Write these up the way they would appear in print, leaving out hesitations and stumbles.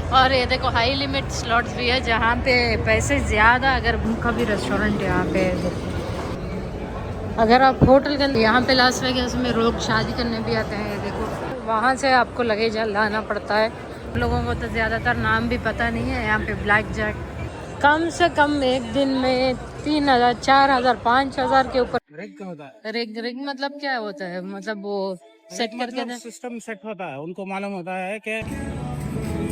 और ये देखो हाई लिमिट स्लॉट्स भी है जहाँ पे पैसे ज़्यादा, अगर उनका भी रेस्टोरेंट यहाँ पे है देखो। अगर आप होटल के अंदर, यहाँ पे लास वेगास में लोग शादी करने भी आते हैं, ये देखो वहाँ से आपको लगेज लाना पड़ता है। लोगों को तो ज़्यादातर नाम भी पता नहीं है। यहाँ पे ब्लैक जैक कम से कम एक दिन में 3,000 4,000 5,000 के ऊपर रिग होता है। रिग रिग मतलब क्या होता है? मतलब वो सेट करके मतलब सिस्टम सेट होता है, उनको मालूम होता है कि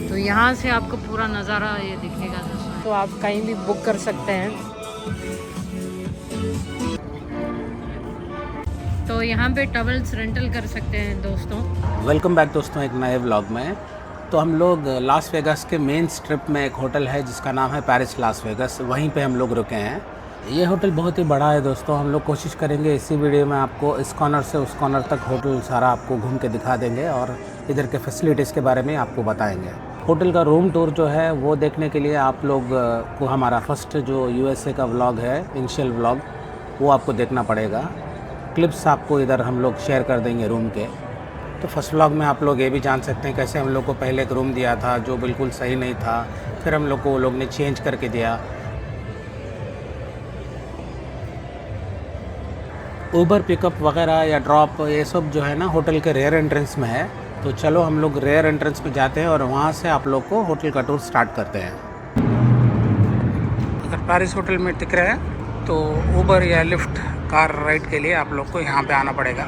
तो यहाँ से आपको पूरा नज़ारा ये दिखेगा दोस्तों। तो आप कहीं भी बुक कर सकते हैं। तो यहाँ पे टॉवल्स रेंटल कर सकते हैं दोस्तों। वेलकम बैक दोस्तों एक नए व्लॉग में। तो हम लोग लास वेगास के मेन स्ट्रिप में एक होटल है जिसका नाम है पेरिस लास वेगास, वहीं पे हम लोग रुके हैं। ये होटल बहुत ही बड़ा है दोस्तों। हम लोग कोशिश करेंगे इसी वीडियो में आपको इस कॉर्नर से उस कॉर्नर तक होटल सारा आपको घूम के दिखा देंगे और इधर के फैसिलिटीज़ के बारे में आपको बताएंगे। होटल का रूम टूर जो है वो देखने के लिए आप लोग को हमारा फर्स्ट जो यूएसए का व्लॉग है, इनिशियल व्लॉग, वो आपको देखना पड़ेगा। क्लिप्स आपको इधर हम लोग शेयर कर देंगे रूम के। तो फर्स्ट व्लॉग में आप लोग ये भी जान सकते हैं कैसे हम लोग को पहले एक रूम दिया था जो बिल्कुल सही नहीं था, फिर हम लोग को वो लोग ने चेंज करके दिया। ऊबर पिकअप वगैरह या ड्रॉप ये सब जो है ना होटल के रेयर एंट्रेंस में है। तो चलो हम लोग रेयर एंट्रेंस में जाते हैं और वहाँ से आप लोग को होटल का टूर स्टार्ट करते हैं। अगर पेरिस होटल में टिक रहे हैं तो ऊबर या लिफ्ट कार राइड के लिए आप लोग को यहाँ पे आना पड़ेगा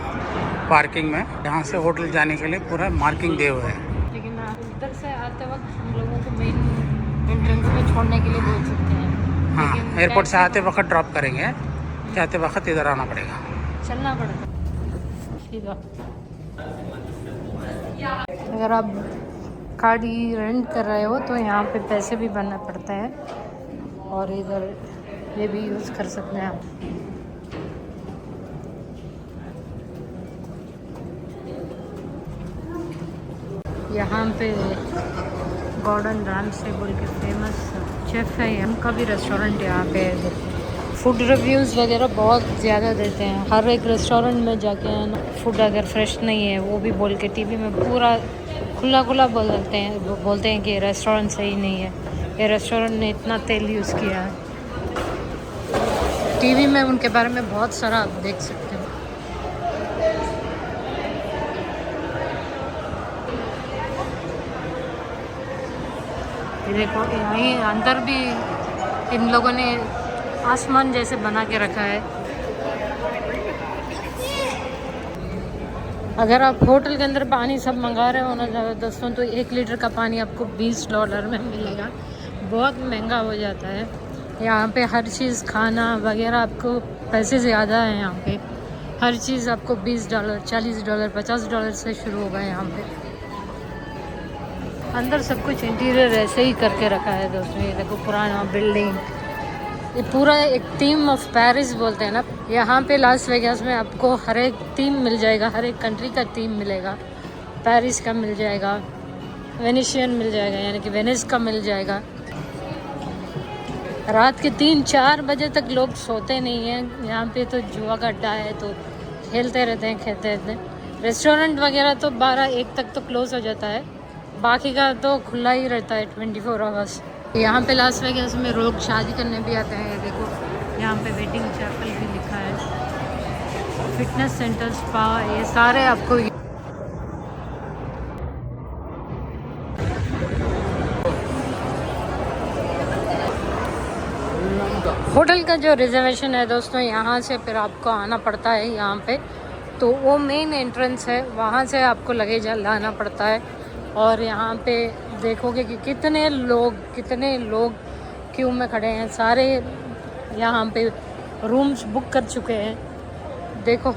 पार्किंग में। यहाँ से होटल जाने के लिए पूरा मार्किंग दिए हुए है। लेकिन इधर से आते वक्त हम लोगों को मेन एंट्रेंस में छोड़ने के लिए बोल सकते हैं। हाँ, एयरपोर्ट से आते वक्त ड्रॉप करेंगे, जाते वक्त इधर आना पड़ेगा, चलना पड़ेगा सीधा। अगर आप गाड़ी रेंट कर रहे हो तो यहाँ पे पैसे भी भरना पड़ता है और इधर ये भी यूज़ कर सकते हैं आप। यहाँ पे गॉर्डन रामसे बोल के फेमस शेफ़ है, उनका भी रेस्टोरेंट यहाँ पे है। फूड रिव्यूज़ वगैरह बहुत ज़्यादा देते हैं। हर एक रेस्टोरेंट में जाके है ना, फूड अगर फ्रेश नहीं है वो भी बोल के टीवी में पूरा खुला बोलते हैं कि ये रेस्टोरेंट सही नहीं है, ये रेस्टोरेंट ने इतना तेल यूज़ किया है। टीवी में उनके बारे में बहुत सारा आप देख सकते हैं। देखो यहीं अंदर भी इन लोगों ने आसमान जैसे बना के रखा है। अगर आप होटल के अंदर पानी सब मंगा रहे हो ना दोस्तों, तो 1 लीटर का पानी आपको $20 में मिलेगा। बहुत महंगा हो जाता है यहाँ पे। हर चीज़ खाना वगैरह आपको पैसे ज़्यादा है यहाँ पे। हर चीज़ आपको $20 $40 $50 से शुरू होगा यहाँ पे। अंदर सब कुछ इंटीरियर ऐसे ही करके रखा है दोस्तों। ये देखो पुराना बिल्डिंग, ये पूरा एक थीम ऑफ पेरिस बोलते हैं ना। यहाँ पे लास वेगास में आपको हर एक थीम मिल जाएगा, हर एक कंट्री का थीम मिलेगा। पेरिस का मिल जाएगा, वेनिशियन मिल जाएगा यानी कि वेनिस का मिल जाएगा। रात के 3-4 बजे तक लोग सोते नहीं हैं यहाँ पे। तो जुआ का अड्डा है तो खेलते रहते हैं, खेलते रहते हैं। रेस्टोरेंट वगैरह तो 12-1 तक तो क्लोज हो जाता है, बाकी का तो खुला ही रहता है 24 आवर्स। यहाँ पे लास वेगास में लोग शादी करने भी आते हैं। देखो यहाँ पे वेडिंग चैपल भी लिखा है, फिटनेस सेंटर, स्पा, ये सारे आपको। होटल का जो रिजर्वेशन है दोस्तों, यहाँ से फिर आपको आना पड़ता है यहाँ पे। तो वो मेन एंट्रेंस है, वहाँ से आपको लगेज लाना पड़ता है। और यहाँ पे देखोगे कि कितने लोग क्यू में खड़े हैं। सारे यहाँ पे रूम्स बुक कर चुके हैं। देखो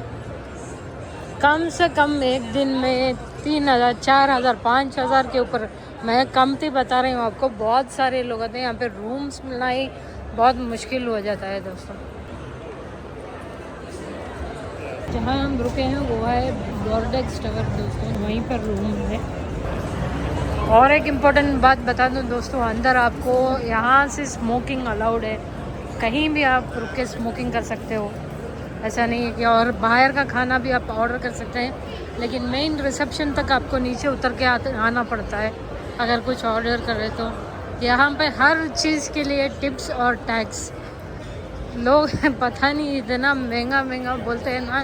कम से कम एक दिन में 3,000 4,000 5,000 के ऊपर, मैं कमती बता रही हूँ आपको। बहुत सारे लोग आते हैं यहाँ पे, रूम्स मिलना ही बहुत मुश्किल हो जाता है दोस्तों। जहाँ हम रुके हैं वो है बोर्डेक्स टावर दोस्तों, वहीं पर रूम है। और एक इम्पोर्टेंट बात बता दूं दोस्तों, अंदर आपको यहाँ से स्मोकिंग अलाउड है। कहीं भी आप रुक के स्मोकिंग कर सकते हो, ऐसा नहीं है कि। और बाहर का खाना भी आप ऑर्डर कर सकते हैं, लेकिन मेन रिसेप्शन तक आपको नीचे उतर के आना पड़ता है। अगर कुछ ऑर्डर करें तो यहाँ पे हर चीज़ के लिए टिप्स और टैक्स। लोग पता नहीं इतना महंगा महंगा बोलते हैं ना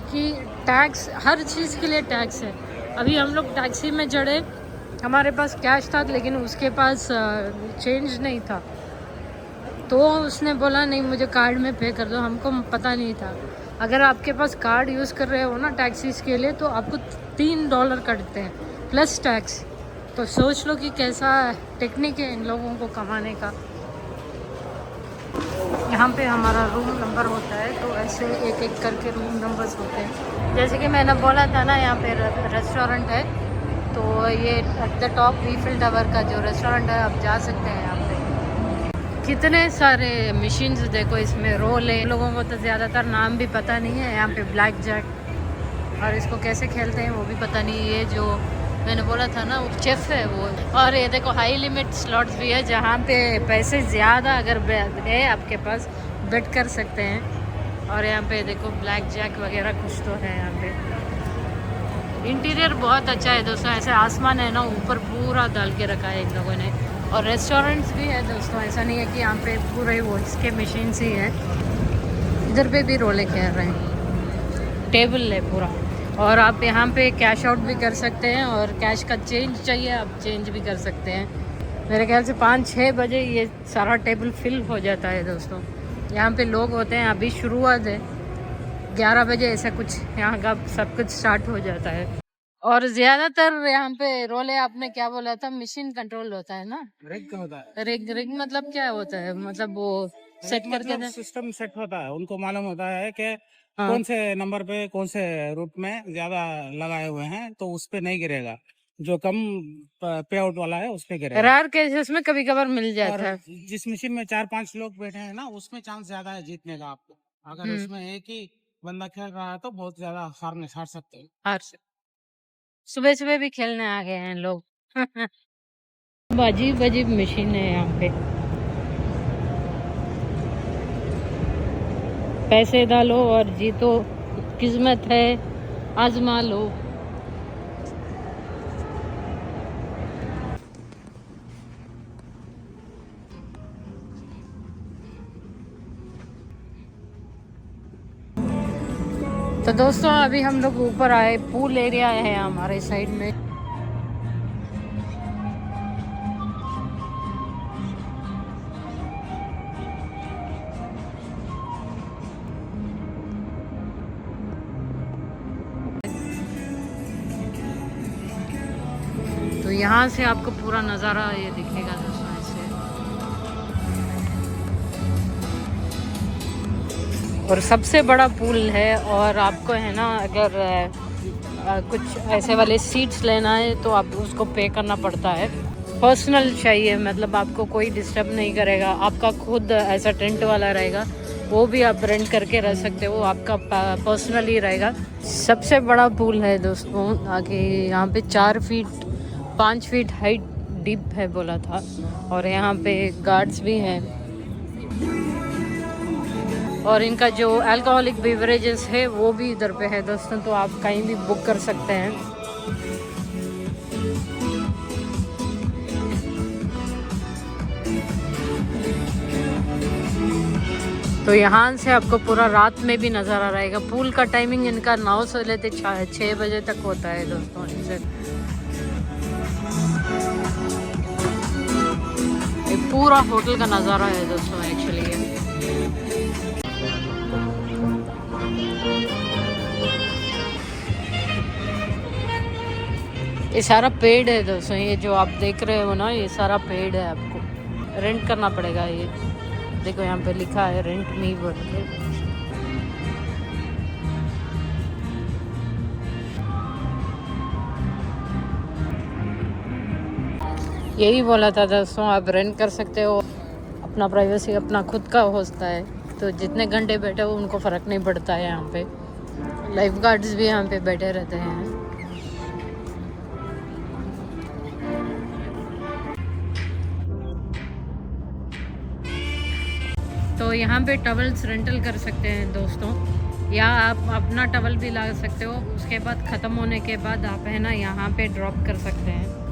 कि टैक्स, हर चीज़ के लिए टैक्स है। अभी हम लोग टैक्सी में चढ़े, हमारे पास कैश था लेकिन उसके पास चेंज नहीं था, तो उसने बोला नहीं मुझे कार्ड में पे कर दो। हमको पता नहीं था, अगर आपके पास कार्ड यूज़ कर रहे हो ना टैक्सीज़ के लिए तो आपको $3 कटते हैं प्लस टैक्स। तो सोच लो कि कैसा टेक्निक है इन लोगों को कमाने का। यहाँ पे हमारा रूम नंबर होता है, तो ऐसे एक एक करके रूम नंबर्स होते हैं। जैसे कि मैंने बोला था ना, यहाँ पे रेस्टोरेंट है, तो ये at the top Eiffel tower का जो रेस्टोरेंट है, आप जा सकते हैं यहाँ पे। कितने सारे मशीन्स देखो, इसमें रोल है। लोगों को तो ज़्यादातर नाम भी पता नहीं है। यहाँ पे ब्लैक जैक, और इसको कैसे खेलते हैं वो भी पता नहीं। ये जो मैंने बोला था ना, वो चेफ है वो। और ये देखो हाई लिमिट स्लॉट्स भी है, जहाँ पे पैसे ज़्यादा अगर है आपके पास बेट कर सकते हैं। और यहाँ पे देखो ब्लैक जैक वगैरह कुछ तो है यहाँ पे। इंटीरियर बहुत अच्छा है दोस्तों, ऐसे आसमान है ना ऊपर पूरा डाल के रखा है इन लोगों ने। और रेस्टोरेंट्स भी है दोस्तों, ऐसा नहीं है कि यहाँ पे पूरे वो इसके मशीन्स ही हैं। इधर पे भी रोले खेल रहे हैं, टेबल है पूरा। और आप यहाँ पे कैश आउट भी कर सकते हैं, और कैश का चेंज चाहिए आप चेंज भी कर सकते हैं। मेरे ख्याल से 5-6 बजे ये सारा टेबल फिल हो जाता है दोस्तों। यहाँ पे लोग होते हैं, अभी शुरुआत है, 11 बजे ऐसा कुछ यहाँ का सब कुछ स्टार्ट हो जाता है। और ज़्यादातर यहाँ पे रोले, आपने क्या बोला था, मशीन कंट्रोल होता है ना? रिग होता है। रिग मतलब क्या होता है? मतलब वो सेट करके सिस्टम सेट होता है, उनको मालूम होता है कि हाँ। कौन से नंबर पे कौन से रूट में ज्यादा लगाए हुए हैं, तो उस पे नहीं गिरेगा। जो कम पे आउट वाला है उस पे गिरेगा। रेयर केसेस में कभी कभार मिल और जाता है। जिस मशीन में 4-5 लोग बैठे हैं ना, उसमें चांस ज्यादा है जीतने का आपको। अगर उसमें एक ही बंदा खेल रहा है तो बहुत ज्यादा हार सकते हैं। हार से सुबह सुबह भी खेलने आ गए हैं लोग। अजीब अजीब मशीन है यहाँ पे। पैसे डालो और जीतो, किस्मत है आजमा लो। तो दोस्तों अभी हम लोग ऊपर आए, पूल एरिया है हमारे साइड में। तो यहाँ से आपको पूरा नज़ारा ये दिखेगा दोस्तों ऐसे। और सबसे बड़ा पूल है, और आपको है ना अगर कुछ ऐसे वाले सीट्स लेना है तो आप उसको पे करना पड़ता है। पर्सनल चाहिए, मतलब आपको कोई डिस्टर्ब नहीं करेगा। आपका खुद ऐसा टेंट वाला रहेगा, वो भी आप रेंट करके रह सकते हो, आपका पर्सनल ही रहेगा। सबसे बड़ा पूल है दोस्तों, आगे यहाँ पे 4 फीट 5 फीट हाइट डीप है बोला था। और यहाँ पे गार्ड्स भी हैं, और इनका जो अल्कोहलिक बेवरेजेस है वो भी इधर पे है दोस्तों, तो आप कहीं भी बुक कर सकते हैं। तो यहाँ से आपको पूरा रात में भी नज़ारा रहेगा। पूल का टाइमिंग इनका 9 से लेते 6 बजे तक होता है दोस्तों। इनसे ये पूरा होटल का नज़ारा है दोस्तों एक्चुअली। ये सारा पेड़ है दोस्तों, ये जो आप देख रहे हो ना, ये सारा पेड़ है। आपको रेंट करना पड़ेगा। ये देखो यहाँ पे लिखा है रेंट मी बोल के। यही बोला था दोस्तों, आप रेंट कर सकते हो, अपना प्राइवेसी अपना खुद का होता है। तो जितने घंटे बैठे हो उनको फ़र्क नहीं पड़ता है। यहाँ पे लाइफ गार्ड्स भी यहाँ पे बैठे रहते हैं। तो यहाँ पे टवल्स रेंटल कर सकते हैं दोस्तों, या आप अपना टवल भी ला सकते हो। उसके बाद ख़त्म होने के बाद आप है ना यहाँ पे ड्रॉप कर सकते हैं।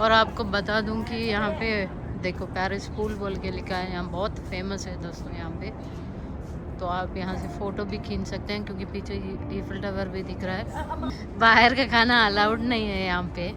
और आपको बता दूं कि यहाँ पे देखो पेरिस पूल बोल के लिखा है, यहाँ बहुत फेमस है दोस्तों यहाँ पे। तो आप यहाँ से फ़ोटो भी खींच सकते हैं क्योंकि पीछे ईफिल टावर भी दिख रहा है। बाहर का खाना अलाउड नहीं है यहाँ पे।